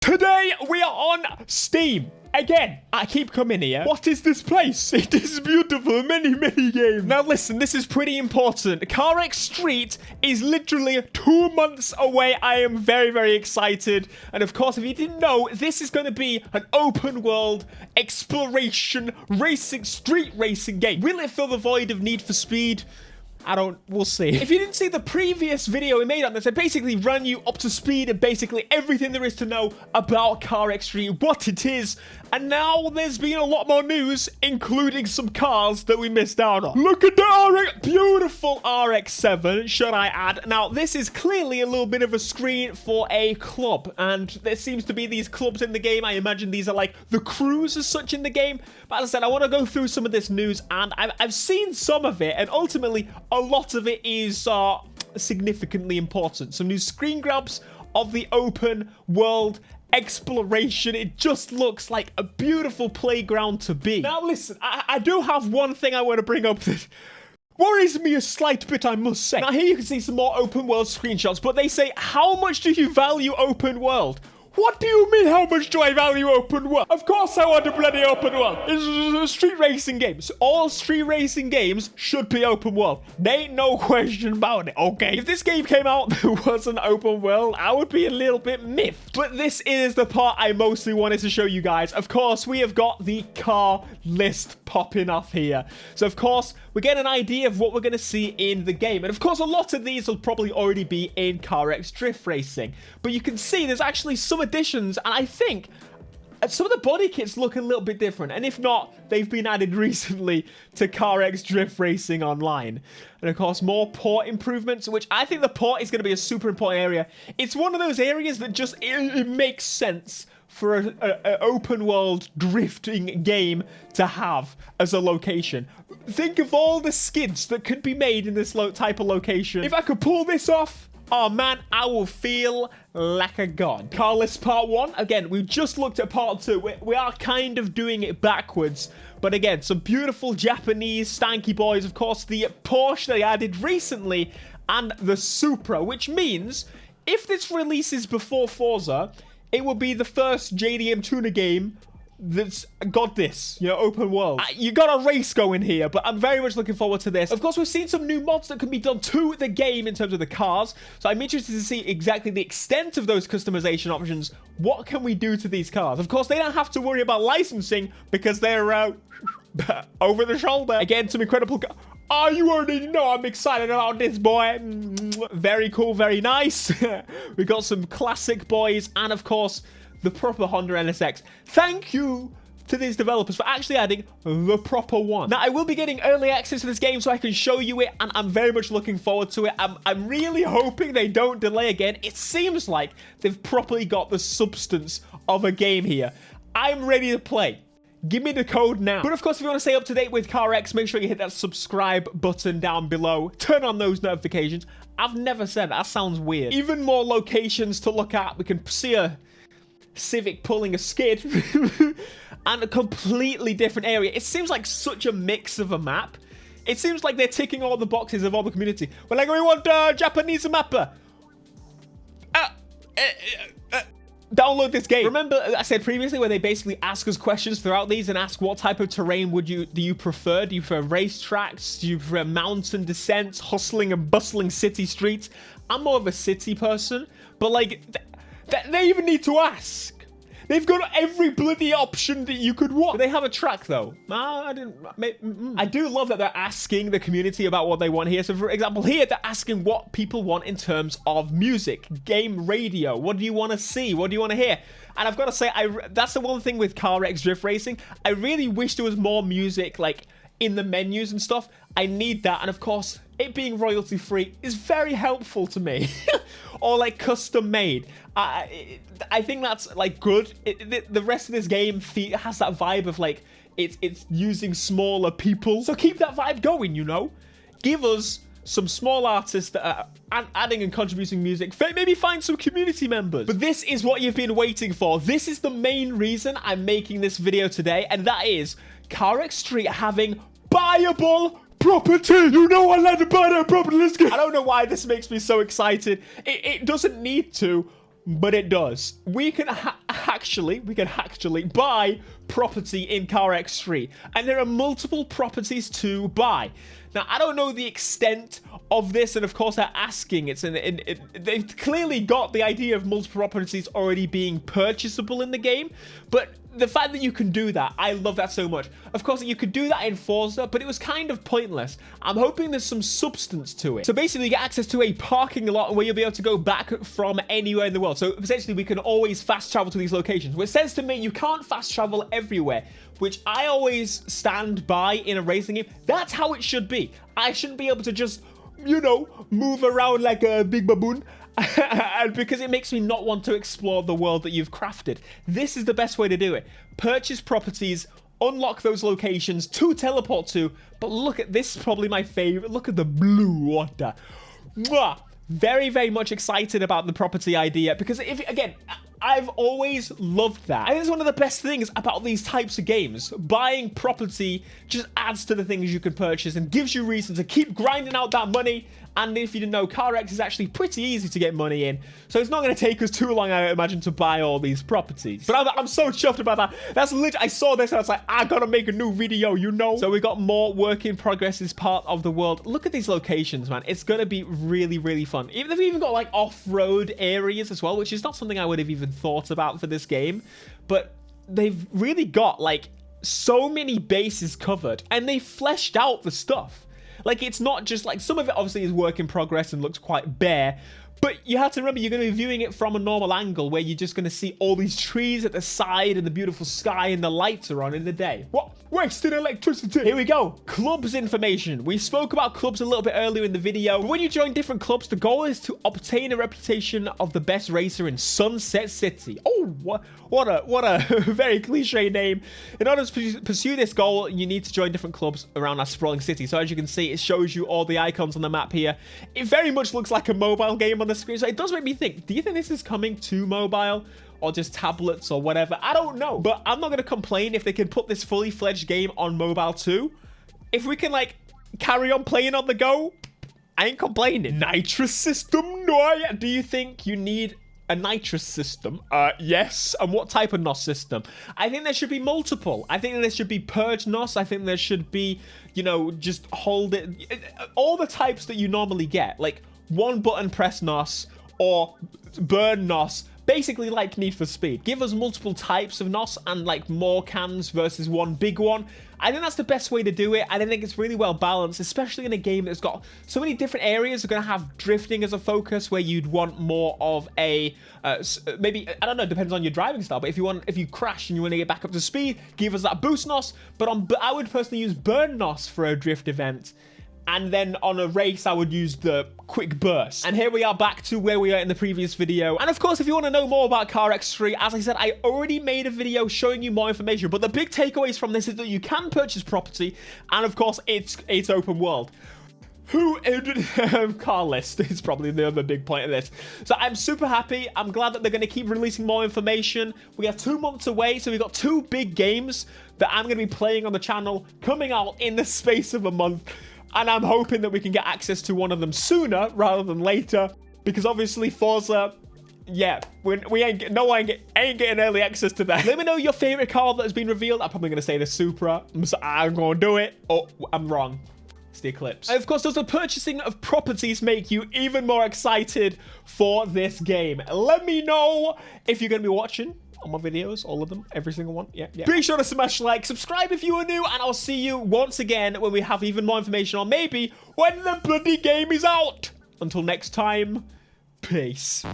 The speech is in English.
Today we are on Steam. Again, I keep coming here. What is this place? It is beautiful. Many games. Now listen, this is pretty important. CarX Street is literally 2 months away. I am very excited. And of course, if you didn't know, this is going to be an open world exploration racing, street racing game. Will it fill the void of Need for Speed? We'll see. If you didn't see the previous video we made on this, I basically ran you up to speed and basically everything there is to know about CarX Street, what it is, and now there's been a lot more news, including some cars that we missed out on. Look at the RX, beautiful RX-7, should I add. Now, this is clearly a little bit of a screen for a club, and there seems to be these clubs in the game. I imagine these are like the crews as such in the game, but as I said, I want to go through some of this news, and I've seen some of it, and ultimately, a lot of it is significantly important. Some new screen grabs of the open world exploration. It just looks like a beautiful playground to be. Now listen, I do have one thing I want to bring up that worries me a slight bit, I must say. Now here you can see some more open world screenshots, but they say, how much do you value open world? What do you mean, how much do I value open world? Of course I want a bloody open world. It's a street racing game. So all street racing games should be open world. There ain't no question about it, okay? If this game came out that wasn't open world, I would be a little bit miffed. But this is the part I mostly wanted to show you guys. Of course, we have got the car list popping off here. So of course, we get an idea of what we're going to see in the game. And of course, a lot of these will probably already be in CarX Drift Racing. But you can see there's actually some additions, and I think some of the body kits look a little bit different, and if not, they've been added recently to CarX Drift Racing Online. And of course, more port improvements, which I think the port is going to be a super important area. It's one of those areas that just it makes sense for an open world drifting game to have as a location. Think of all the skids that could be made in this type of location. If I could pull this off, oh man, I will feel like a god. Car list part 1. Again, we just looked at part 2. We are kind of doing it backwards. But again, some beautiful Japanese stanky boys. Of course, the Porsche they added recently and the Supra, which means if this releases before Forza, it will be the first JDM tuner game that's got this, open world. You got a race going here, but I'm very much looking forward to this. Of course, we've seen some new mods that can be done to the game in terms of the cars, so I'm interested to see exactly the extent of those customization options. What can we do to these cars? Of course, they don't have to worry about licensing because they're over the shoulder. Again, some incredible Oh, you already know I'm excited about this, boy. Very cool, very nice. We got some classic boys, and of course, the proper Honda NSX. Thank you to these developers for actually adding the proper one. Now, I will be getting early access to this game so I can show you it, and I'm very much looking forward to it. I'm really hoping they don't delay again. It seems like they've properly got the substance of a game here. I'm ready to play. Give me the code now. But of course, if you want to stay up to date with CarX, make sure you hit that subscribe button down below. Turn on those notifications. I've never said that. That sounds weird. Even more locations to look at. We can see a Civic pulling a skid and a completely different area. It seems like such a mix of a map. It seems like they're ticking all the boxes of all the community. We're like, we want Japanese mapper. Download this game. Remember I said previously where they basically ask us questions throughout these and ask what type of terrain do you prefer? Do you prefer racetracks? Do you prefer mountain descents, hustling and bustling city streets? I'm more of a city person, but like they even need to ask. They've got every bloody option that you could want. Do they have a track though? I do love that they're asking the community about what they want here. So for example, here they're asking what people want in terms of music, game radio. What do you want to see? What do you want to hear? And I've got to say, that's the one thing with CarX Drift Racing. I really wish there was more music like in the menus and stuff. I need that. And of course, it being royalty free is very helpful to me. Or like custom made. I think that's like good. The rest of this game has that vibe of like it's using smaller people. So keep that vibe going, Give us some small artists that are adding and contributing music. Maybe find some community members. But this is what you've been waiting for. This is the main reason I'm making this video today, and that is CarX Street having buyable property. I like to buy that property. Let's go. I don't know why this makes me so excited. It doesn't need to, but it does. We can actually buy property in CarX Street, and there are multiple properties to buy. Now, I don't know the extent of this, and of course they're asking. They've clearly got the idea of multiple properties already being purchasable in the game, but the fact that you can do that, I love that so much. Of course, you could do that in Forza, but it was kind of pointless. I'm hoping there's some substance to it. So basically, you get access to a parking lot where you'll be able to go back from anywhere in the world. So essentially, we can always fast travel to these locations, which says to me you can't fast travel everywhere, which I always stand by in a racing game. That's how it should be. I shouldn't be able to just, you know, move around like a big baboon. And because it makes me not want to explore the world that you've crafted. This is the best way to do it. Purchase properties, unlock those locations to teleport to. But look at this, is probably my favorite. Look at the blue water. Mwah! Very, very much excited about the property idea, because again, I've always loved that. I think it's one of the best things about these types of games. Buying property just adds to the things you can purchase and gives you reason to keep grinding out that money. And if you didn't know, CarX is actually pretty easy to get money in. So it's not going to take us too long, I imagine, to buy all these properties. But I'm so chuffed about that. That's legit. I saw this and I was like, I gotta make a new video, you know? So we got more work in progress as part of the world. Look at these locations, man. It's going to be really, really fun. They've even got like off-road areas as well, which is not something I would have even thought about for this game. But they've really got like so many bases covered, and they fleshed out the stuff. Like, it's not just like, some of it obviously is work in progress and looks quite bare, but you have to remember you're going to be viewing it from a normal angle where you're just going to see all these trees at the side and the beautiful sky and the lights are on in the day. What? Wasted electricity. Here we go. Clubs information. We spoke about clubs a little bit earlier in the video. When you join different clubs, the goal is to obtain a reputation of the best racer in Sunset City. Oh, what a very cliche name. In order to pursue this goal, you need to join different clubs around our sprawling city. So as you can see, it shows you all the icons on the map here. It very much looks like a mobile game on the screen. So it does make me think, do you think this is coming to mobile? Or just tablets or whatever? I don't know. But I'm not going to complain if they can put this fully fledged game on mobile too. If we can, like, carry on playing on the go, I ain't complaining. Nitrous System? No. Do you think you need a Nitrous System? Yes. And what type of NOS system? I think there should be multiple. I think there should be Purge NOS. I think there should be, you know, just hold it. All the types that you normally get. Like, one button press NOS or burn NOS. Basically like Need for Speed. Give us multiple types of NOS and like more cans versus one big one. I think that's the best way to do it. I think it's really well balanced, especially in a game that's got so many different areas. You're going to have drifting as a focus where you'd want more of a, maybe, I don't know, depends on your driving style, but if you crash and you want to get back up to speed, give us that boost NOS. But I would personally use burn NOS for a drift event. And then on a race, I would use the quick burst. And here we are back to where we are in the previous video. And of course, if you want to know more about CarX Street, as I said, I already made a video showing you more information. But the big takeaways from this is that you can purchase property. And of course, it's open world. Car list is probably the other big point of this. So I'm super happy. I'm glad that they're going to keep releasing more information. We have 2 months away, so we've got 2 big games that I'm going to be playing on the channel coming out in the space of a month. And I'm hoping that we can get access to one of them sooner rather than later. Because obviously Forza, yeah, we ain't getting early access to that. Let me know your favorite car that has been revealed. I'm probably going to say the Supra. I'm going to do it. Oh, I'm wrong. It's the Eclipse. And of course, does the purchasing of properties make you even more excited for this game? Let me know if you're going to be watching all my videos, all of them, every single one. Yeah. Be sure to smash like, subscribe if you are new, and I'll see you once again when we have even more information, or maybe when the bloody game is out. Until next time, peace.